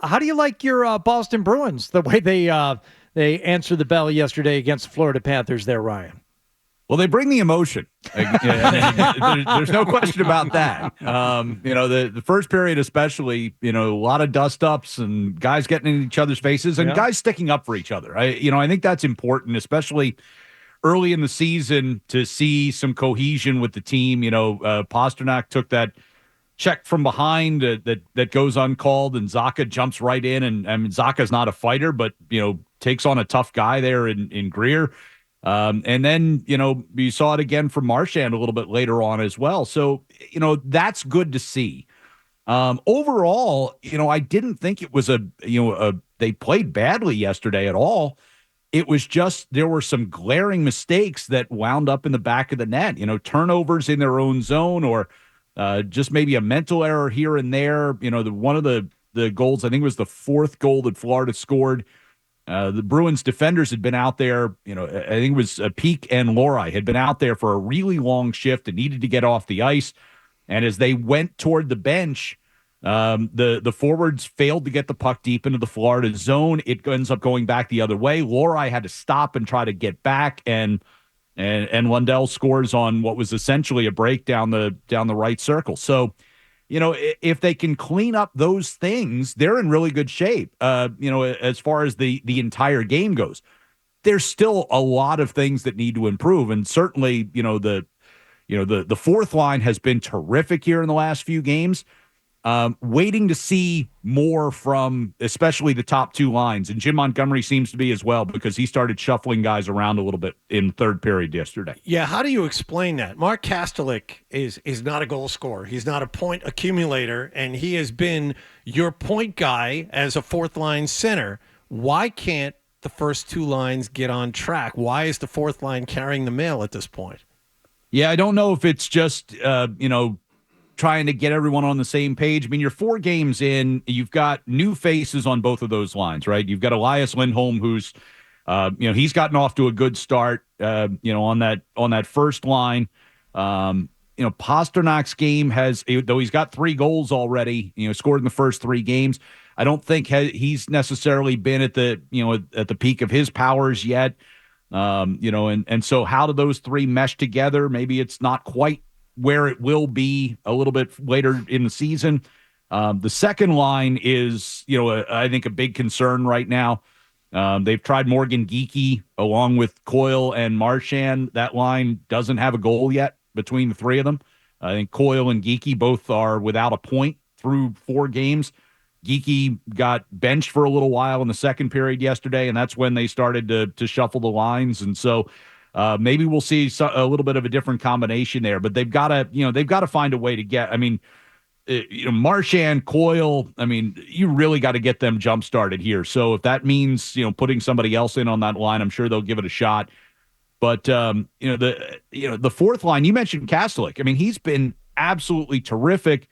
How do you like your Boston Bruins, the way they answered the bell yesterday against the Florida Panthers there, Ryan? Well, they bring the emotion. There's no question about that. The first period, especially, a lot of dust ups and guys getting in each other's faces and guys sticking up for each other. I think that's important, especially early in the season, to see some cohesion with the team. Pasternak took that check from behind that goes uncalled, and Zacha jumps right in. And I mean, Zacha's not a fighter, but takes on a tough guy there in Greer. And then, you saw it again from Marchand a little bit later on as well. So, that's good to see. Overall, I didn't think it was they played badly yesterday at all. It was just there were some glaring mistakes that wound up in the back of the net, turnovers in their own zone, or just maybe a mental error here and there. One of the goals, I think it was the fourth goal that Florida scored. The Bruins defenders had been out there, I think it was Peak and Lohrei had been out there for a really long shift and needed to get off the ice. And as they went toward the bench, the forwards failed to get the puck deep into the Florida zone. It ends up going back the other way. Lohrei had to stop and try to get back, and Lundell scores on what was essentially a break down the right circle. So, if they can clean up those things, they're in really good shape. As far as the entire game goes, there's still a lot of things that need to improve, and certainly, the fourth line has been terrific here in the last few games. Waiting to see more from especially the top two lines. And Jim Montgomery seems to be as well, because he started shuffling guys around a little bit in the third period yesterday. Yeah, how do you explain that? Mark Kastelik is not a goal scorer. He's not a point accumulator, and he has been your point guy as a fourth-line center. Why can't the first two lines get on track? Why is the fourth line carrying the mail at this point? Yeah, I don't know if it's just, trying to get everyone on the same page. I mean, you're 4 games in, you've got new faces on both of those lines, right? You've got Elias Lindholm, who's, he's gotten off to a good start, on that first line. Pasternak's game though he's got 3 goals already, scored in the first 3 games. I don't think he's necessarily been at the peak of his powers yet. And so how do those 3 mesh together? Maybe it's not quite where it will be a little bit later in the season. The second line is, I think a big concern right now. They've tried Morgan Geekie along with Coyle and Marchand. That line doesn't have a goal yet between the 3 of them. I think Coyle and Geekie both are without a point through 4 games. Geekie got benched for a little while in the second period yesterday, and that's when they started to shuffle the lines. And so maybe we'll see a little bit of a different combination there, but they've got to find a way to get. I mean, Marchand, Coyle. I mean, you really got to get them jump started here. So if that means putting somebody else in on that line, I'm sure they'll give it a shot. But the fourth line, you mentioned Kastelik. I mean, he's been absolutely terrific.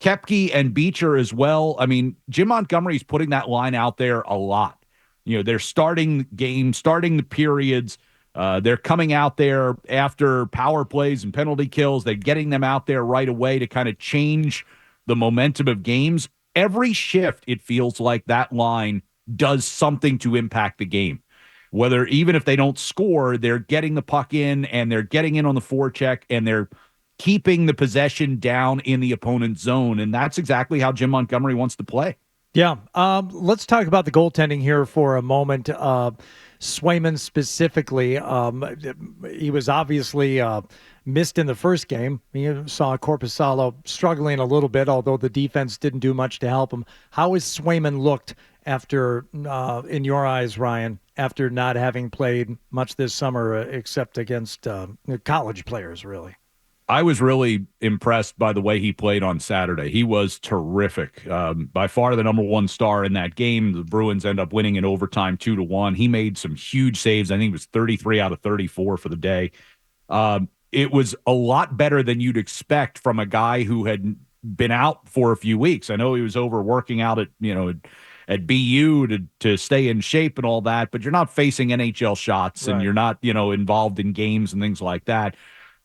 Koepke and Beecher as well. I mean, Jim Montgomery's putting that line out there a lot. They're starting the game, starting the periods. They're coming out there after power plays and penalty kills. They're getting them out there right away to kind of change the momentum of games. Every shift, it feels like that line does something to impact the game. Even if they don't score, they're getting the puck in, and they're getting in on the forecheck, and they're keeping the possession down in the opponent's zone. And that's exactly how Jim Montgomery wants to play. Yeah. Let's talk about the goaltending here for a moment. Swayman specifically, he was obviously missed in the first game. You saw Korpisalo struggling a little bit, although the defense didn't do much to help him. How has Swayman looked after, in your eyes, Ryan, after not having played much this summer except against college players, really? I was really impressed by the way he played on Saturday. He was terrific. By far the number 1 star in that game. The Bruins end up winning in overtime 2-1. He made some huge saves. I think it was 33 out of 34 for the day. It was a lot better than you'd expect from a guy who had been out for a few weeks. I know he was over working out at BU to stay in shape and all that, but you're not facing NHL shots, right, and you're not, involved in games and things like that.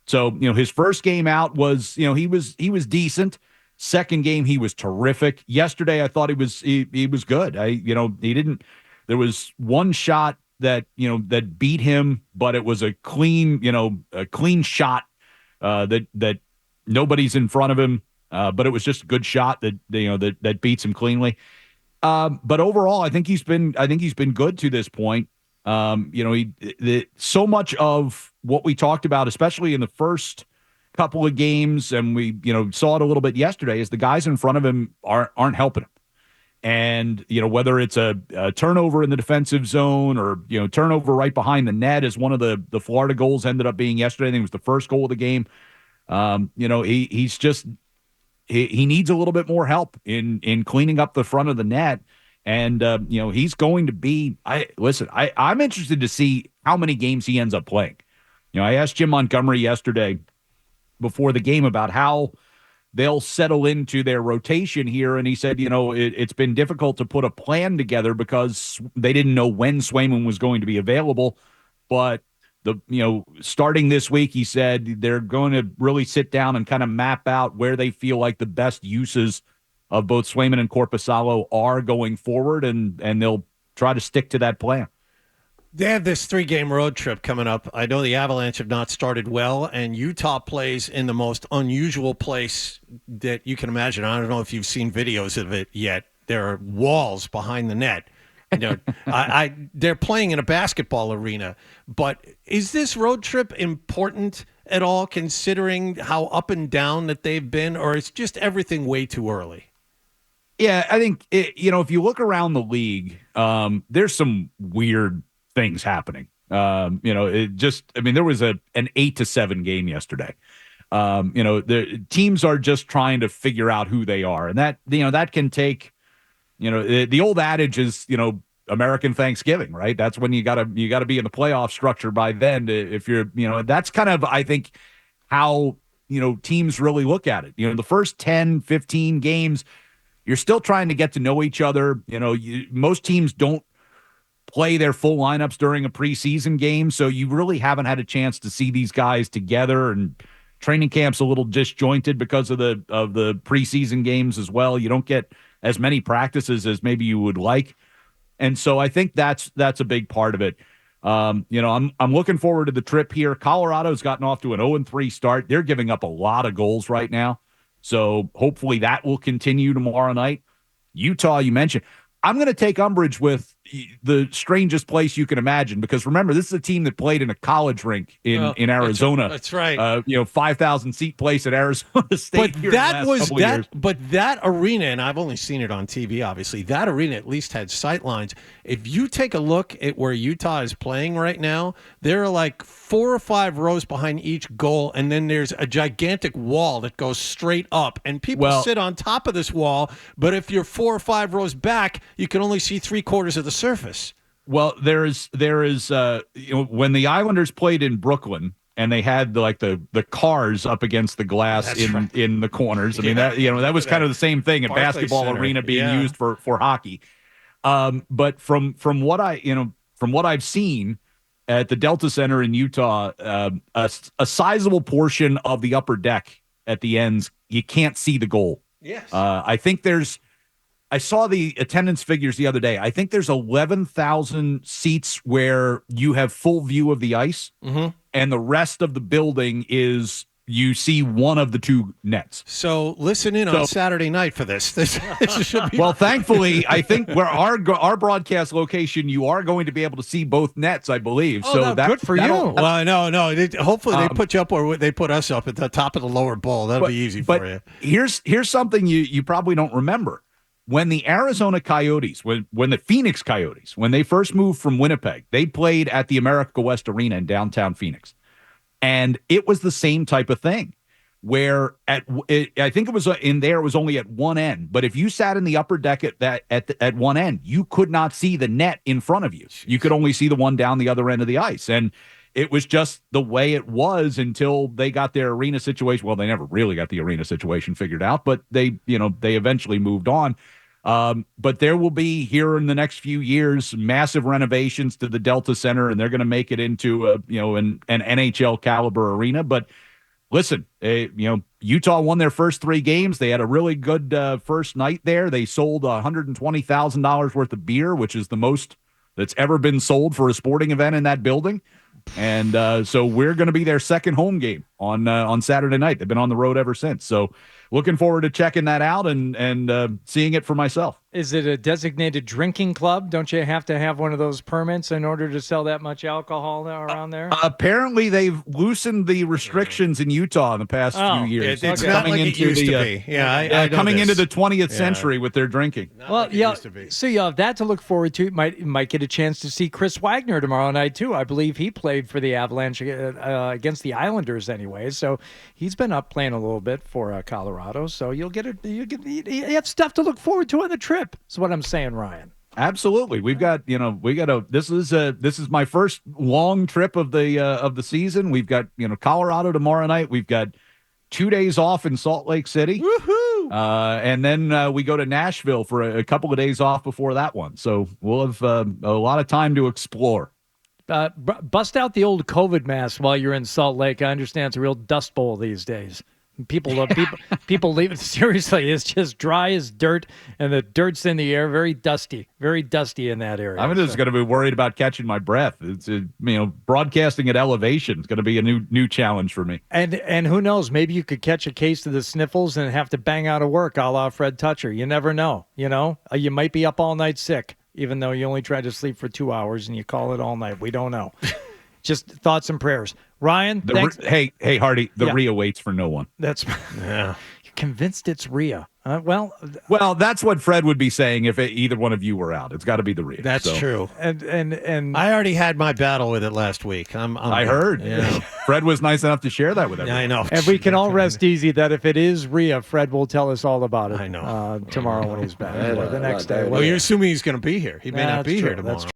So, his first game out was, he was decent. Second game, he was terrific. Yesterday, I thought he was good. There was one shot that beat him, but it was a clean shot that nobody's in front of him. But it was just a good shot that beats him cleanly. But overall, I think he's been good to this point. So much of what we talked about, especially in the first couple of games, and we saw it a little bit yesterday, is the guys in front of him aren't helping him. And whether it's a turnover in the defensive zone or turnover right behind the net, as one of the Florida goals ended up being yesterday. I think it was the first goal of the game. He needs a little bit more help in cleaning up the front of the net. And, he's going to be – I'm interested to see how many games he ends up playing. I asked Jim Montgomery yesterday before the game about how they'll settle into their rotation here. And he said, it's been difficult to put a plan together because they didn't know when Swayman was going to be available. But starting this week, he said they're going to really sit down and kind of map out where they feel like the best uses of both Swayman and Korpisalo are going forward, and they'll try to stick to that plan. They have this 3-game road trip coming up. I know the Avalanche have not started well, and Utah plays in the most unusual place that you can imagine. I don't know if you've seen videos of it yet. There are walls behind the net. They're playing in a basketball arena. But is this road trip important at all, considering how up and down that they've been, or is just everything way too early? Yeah, I think, if you look around the league, there's some weird things happening. There was an 8-7 game yesterday. The teams are just trying to figure out who they are. And that can take, the old adage is, American Thanksgiving, right? That's when you gotta be in the playoff structure by then. If you're, that's kind of, I think, how, teams really look at it. The first 10, 15 games, you're still trying to get to know each other. Most teams don't play their full lineups during a preseason game, so you really haven't had a chance to see these guys together, and training camp's a little disjointed because of the preseason games as well. You don't get as many practices as maybe you would like, and so I think that's a big part of it. I'm looking forward to the trip here. Colorado's gotten off to an 0-3 start. They're giving up a lot of goals right now, so hopefully that will continue tomorrow night. Utah, you mentioned. I'm going to take umbrage with the strangest place you can imagine, because remember, this is a team that played in a college rink in Arizona. That's right. 5,000 seat place at Arizona State. But that arena, and I've only seen it on TV, obviously, that arena at least had sight lines. If you take a look at where Utah is playing right now, there are like 4 or 5 rows behind each goal, and then there's a gigantic wall that goes straight up, and people sit on top of this wall. But if you're 4 or 5 rows back, you can only see 3/4 of the surface. Well, there is when the Islanders played in Brooklyn and they had the cars up against the glass in the corners. I mean, that was kind of the same thing, a basketball arena being used for hockey. But from what I've seen at the Delta Center in Utah, a sizable portion of the upper deck at the ends, you can't see the goal. Yes. I saw the attendance figures the other day. I think there's 11,000 seats where you have full view of the ice, and the rest of the building is you see one of the 2 nets. So listen in on Saturday night for this. This should be thankfully, I think where our broadcast location, you are going to be able to see both nets, I believe. Oh, so that's good for you. Well, no. Hopefully they put you up where they put us up at the top of the lower bowl. That'll be easy for you. Here's something you probably don't remember. When the Arizona Coyotes, when the Phoenix Coyotes, when they first moved from Winnipeg, they played at the America West Arena in downtown Phoenix. And it was the same type of thing where I think it was in there, it was only at one end. But if you sat in the upper deck at one end, you could not see the net in front of you. You could only see the one down the other end of the ice. And it was just the way it was until they got their arena situation. Well, they never really got the arena situation figured out, but they eventually moved on. But there will be here in the next few years, massive renovations to the Delta Center, and they're going to make it into an NHL caliber arena. But listen, Utah won their first 3 games. They had a really good first night there. They sold $120,000 worth of beer, which is the most that's ever been sold for a sporting event in that building. And so we're going to be their second home game on Saturday night. They've been on the road ever since. So looking forward to checking that out and seeing it for myself. Is it a designated drinking club? Don't you have to have one of those permits in order to sell that much alcohol around there? Apparently, they've loosened the restrictions in Utah in the past few years. It's not like it used to be. Yeah, coming into the 20th century with their drinking. So you have that to look forward to. You might get a chance to see Chris Wagner tomorrow night too. I believe he played for the Avalanche against the Islanders anyway. So he's been up playing a little bit for Colorado. So you have stuff to look forward to on the trip. Is what I'm saying, Ryan. Absolutely. This is my first long trip of the season. We've got, Colorado tomorrow night. We've got 2 days off in Salt Lake City. Woohoo! And then we go to Nashville for a couple of days off before that one. So we'll have a lot of time to explore. Bust out the old COVID mask while you're in Salt Lake. I understand it's a real dust bowl these days. People leave it. Seriously, it's just dry as dirt, and the dirt's in the air, very dusty in that area. I'm just going to be worried about catching my breath. It's broadcasting at elevation is going to be a new challenge for me. And who knows? Maybe you could catch a case of the sniffles and have to bang out of work, a la Fred Toucher. You never know. You might be up all night sick, even though you only tried to sleep for 2 hours and you call it all night. We don't know. Just thoughts and prayers. Ryan, thanks. Hey, Hardy, Rhea waits for no one. That's You're convinced it's Rhea. Well, that's what Fred would be saying if either one of you were out. It's got to be the Rhea. That's true. And I already had my battle with it last week. I heard. Yeah. Fred was nice enough to share that with everyone. Yeah, I know. And we can all rest easy that if it is Rhea, Fred will tell us all about it. I know. Tomorrow when he's back, or the next day. Well, you're assuming he's going to be here. He may not be here tomorrow.